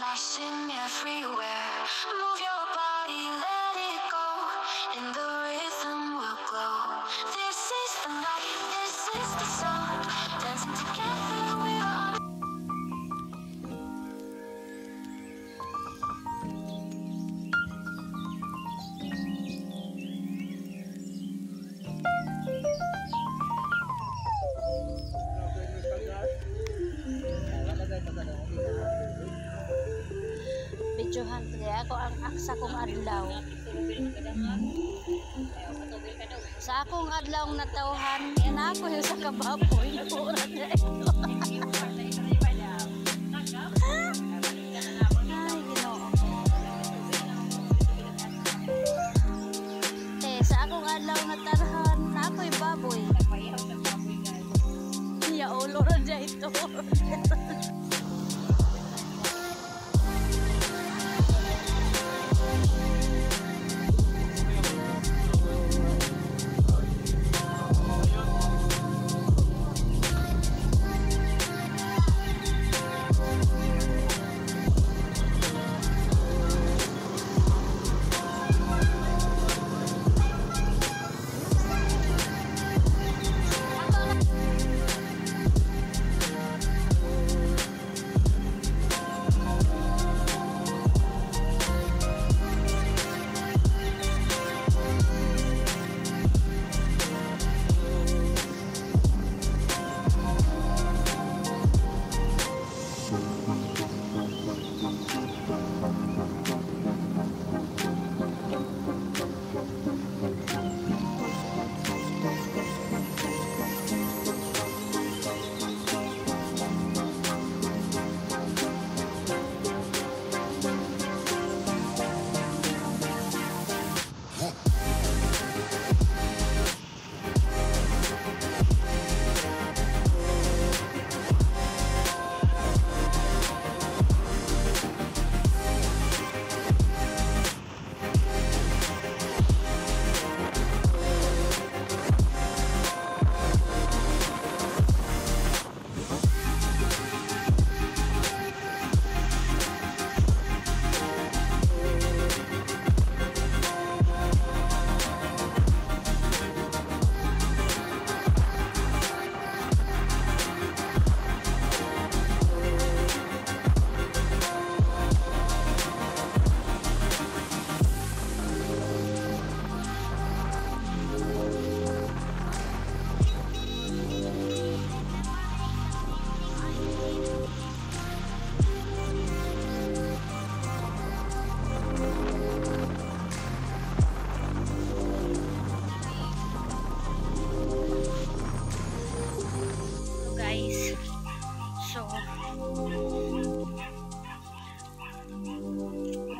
flashing everywhere. Move your body, let it go, and the rhythm will glow. This is the night, this is the sound. Dancing together, we're on. Videohan kaya ako ang aksa kong adlaw. Sa akong adlaw natawhan na ako yung sa kababoy pura dito. Ay, Ginoo. Sa akong adlaw natarhan na ako yung baboy. Ya ulo ra dya ito.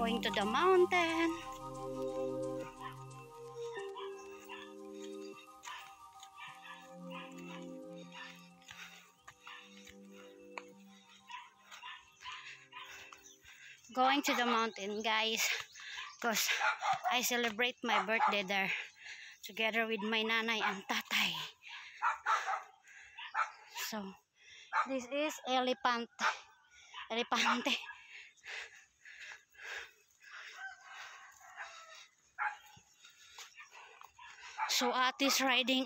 Going to the mountain. Going to the mountain, guys, because I celebrate my birthday there together with my nanay and tatay. So this is Elefante. So Ati's riding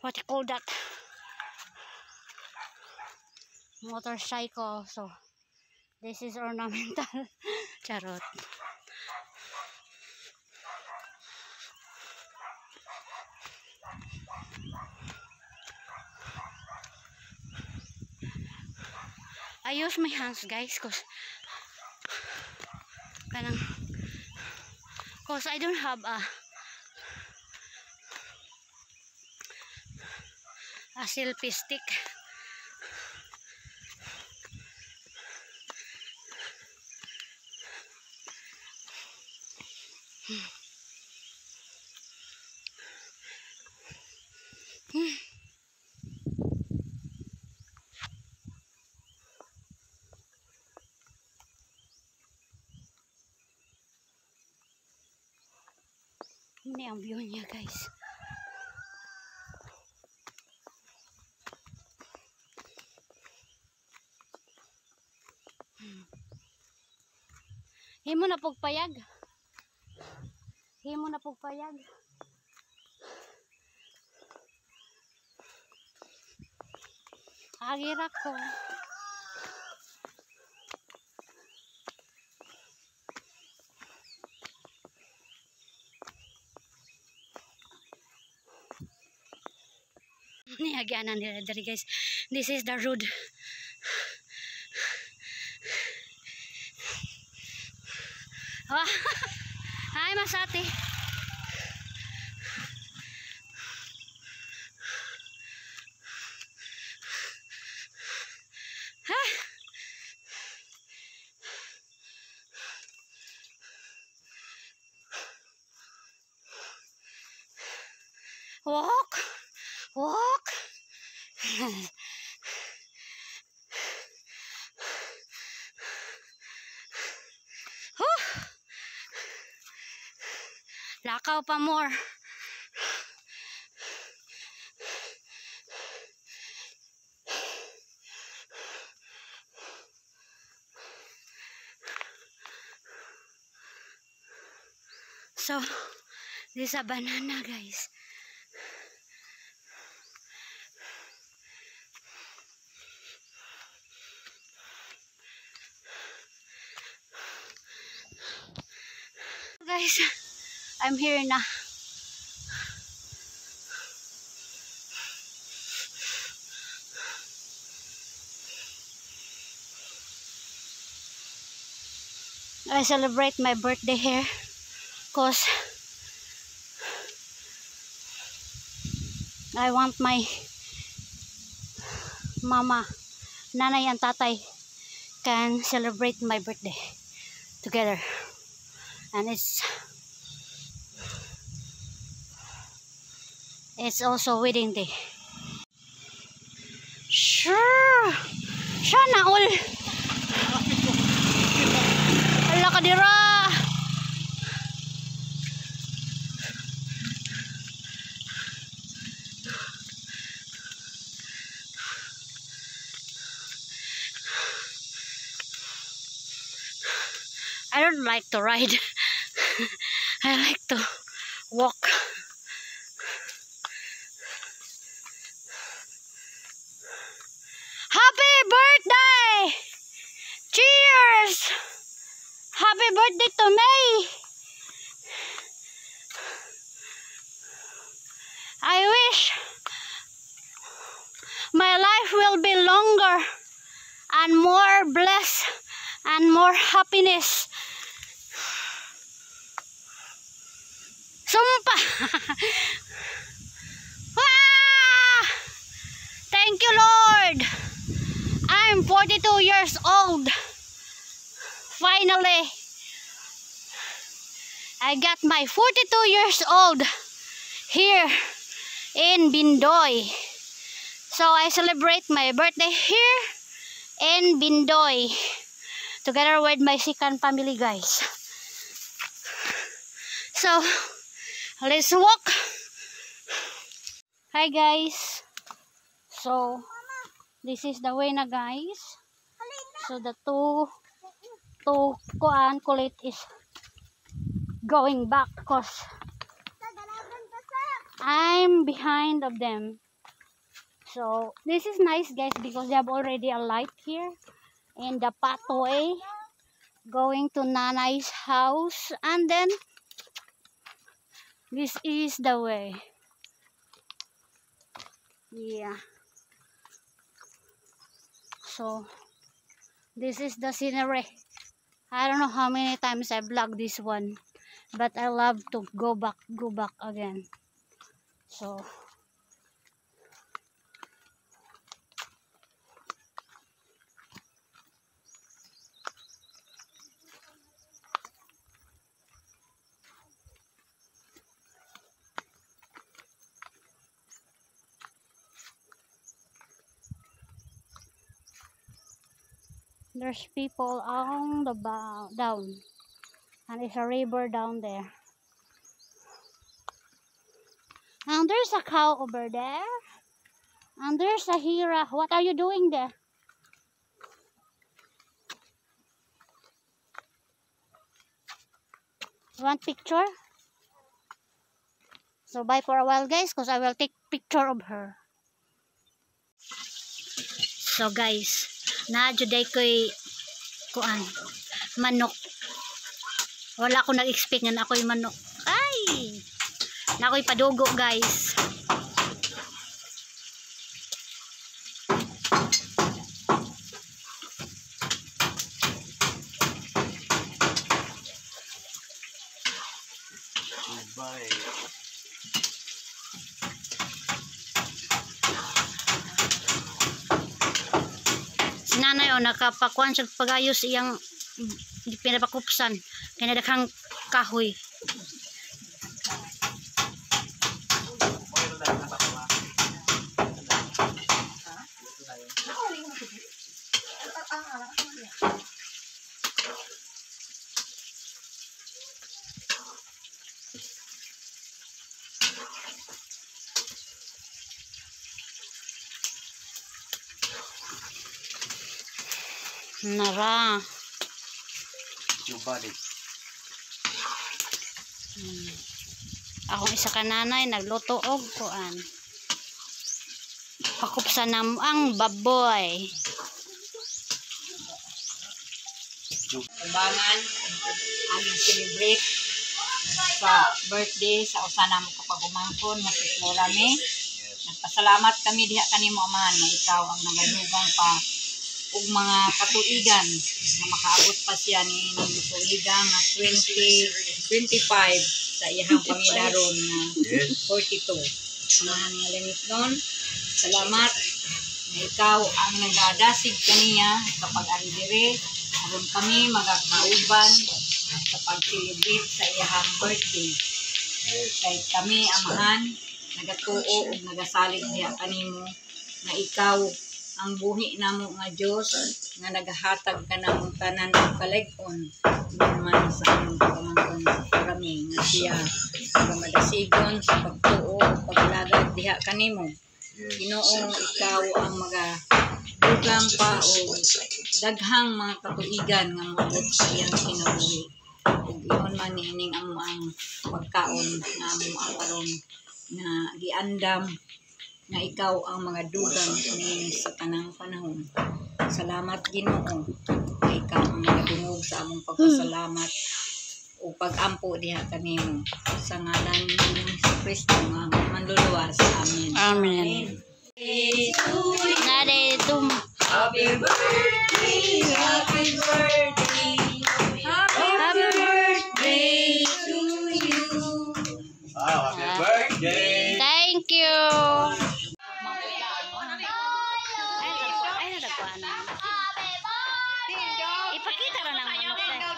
what you call that, motorcycle. So this is ornamental. Charot. I use my hands, guys, cause I don't have a selfie stick. Ini ang view niya, guys. Himo na pugpayag. Himo na pugpayag. Agira ko. Niagyanan nila dari guys. This is the road. Oh. Hi Masati. Ha? Walk. Walk. Lakaw pa more. So, this is a banana, guys. Guys, I'm here na. I celebrate my birthday here because I want my mama, nanay and tatay can celebrate my birthday together. And it's also wedding day. Sure. Sana all. Ala ka dira. I don't like to ride. I like to walk. Happy birthday! Cheers! Happy birthday to me! I wish my life will be longer and more blessed and more happiness. Sumpa! Ah! Thank you, Lord! I'm 42 years old. Finally, I got my 42 years old here in Bindoy. So I celebrate my birthday here in Bindoy together with my second family, guys. So let's walk. Hi guys. So this is the way na, guys. So the two kulit is going back because I'm behind of them. So this is nice, guys, because they have already a light here in the pathway going to Nanay's house, and then this is the way. Yeah. So this is the scenery. I don't know how many times I vlogged this one, but I love to go back again. So there's people on the down, and there's a river down there, and there's a cow over there, and there's a hira. What are you doing there? Want picture? So bye for a while guys, cause I will take picture of her. So guys, na-juday ko'y kuan, manok. Wala ko nag-expect nga na ako'y manok. Ay! Na ako'y padugo guys. Bye. Si nanay o nakapakuan siya pagayos iyang pinapakupsan kaya nadaghang kahoy. Nara. Your body. Akong isa ka nanay nagluto og kuan. Pakupsan nam ang baboy. Timbangan aming celebrate sa birthday sa usa namo kapagumangkon nga si Flora May. Nagpasalamat kami diha kanimo amahan nga ikaw ang nagadugang pa ug mga katuigan na makaabot pa siya ni tuigang nga 2025 sa iyang pamilya ron nga 42. Amahan nga limit nun. Salamat na ikaw ang nagadasig kaniya kapag ari dire aron kami magakauban sa pag-celebrate sa iyang birthday. Kay kami amahan nagatuo ug nagasalig diha kanimo na ikaw ang buhi namo nga Dios nga nagahatag kanamong tanan og kalig-on man sa among pamangkon sa karami nga siya nga madasigon sa pagtuo ug paglagad diha kanimo. Ginoong ikaw ang magadugang pa o daghang mga katuigan nga moabot sa iyang kinabuhi. Ug iyon man niining amo ang pagkaon nga amo aron nga giandam nga ikaw ang mga dugang ni sa tanang panahon. Salamat Ginoo nga ikaw ang nagadungog sa among pagpasalamat o pag-ampo diha kanimo sa ngalan ni Kristo nga manluluwas. Amen. Amen. Nade tum. Happy birthday, happy birthday, happy birthday to you. Wow, happy birthday! Thank you. Ipakita na ng manok na.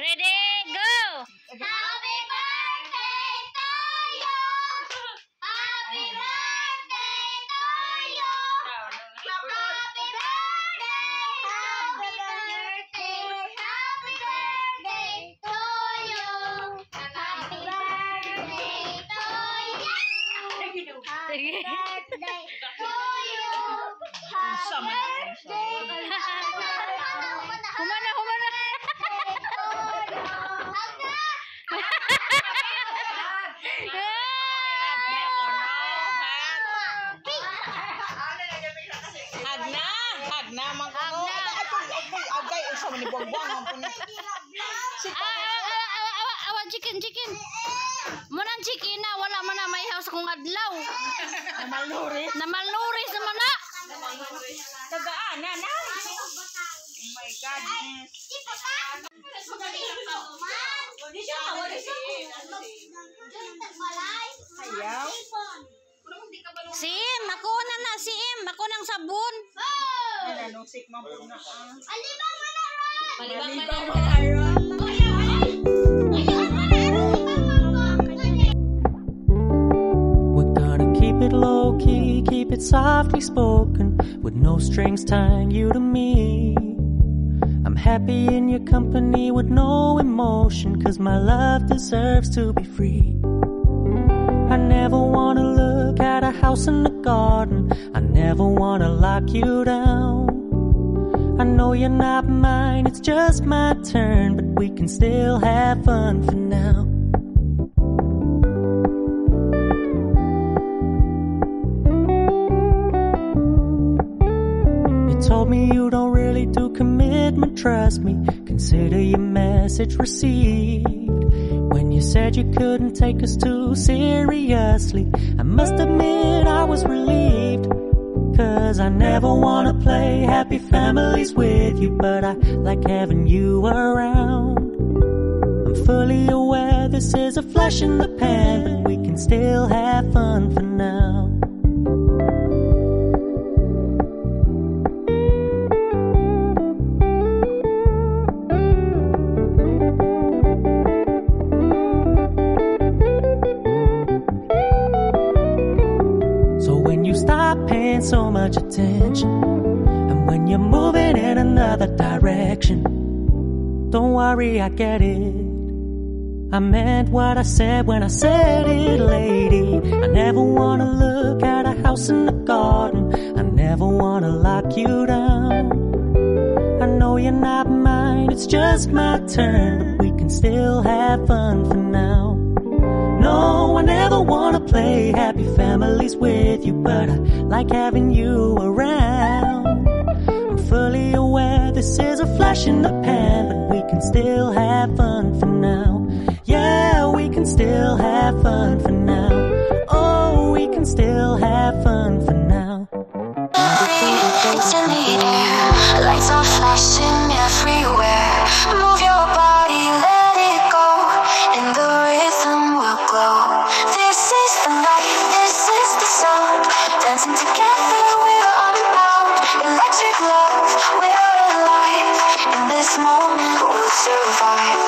Ready, go! Happy birthday to you. Happy birthday to you. Happy birthday. Happy birthday. Happy birthday to you. Happy birthday to you. Happy birthday to you. Humana, humana. Awa chicken. Munang chicken na wala man na may house kung adlaw. Namalnuris naman na. Tagaan na. Oh my goodness. Ayaw. Sim, ako na sim. Ako ng sabon. Nanusik man po na. Malibang man. We're gonna keep it low key, keep it it's softly spoken, with no strings tying you to me. I'm happy in your company with no emotion, 'cause my love deserves to be free. I never wanna look at a house in the garden, I never wanna lock you down. I know you're not mine, it's just my turn, but we can still have fun for now. You told me you don't really do commitment, trust me, consider your message received. When you said you couldn't take us too seriously, I must admit I was relieved. 'Cause I never wanna play happy families with you, but I like having you around. I'm fully aware this is a flash in the pan, but we can still have fun for now. So much attention, and when you're moving in another direction, don't worry, I get it. I meant what I said when I said it, lady. I never wanna look at a house in the garden, I never wanna lock you down. I know you're not mine, it's just my turn, but we can still have fun for now. No, I never wanna play happy families with you, but I like having you around. I'm fully aware this is a flash in the pan, but we can still have fun for now. Yeah, we can still have fun for now. Oh, we can still have fun for now. It's in the air, lights are flashing everywhere. Move your body, let it go, and the rhythm will glow. This is the night, this is the sound. Dancing together, we're unbound. Electric love, we're alive. In this moment, we'll survive.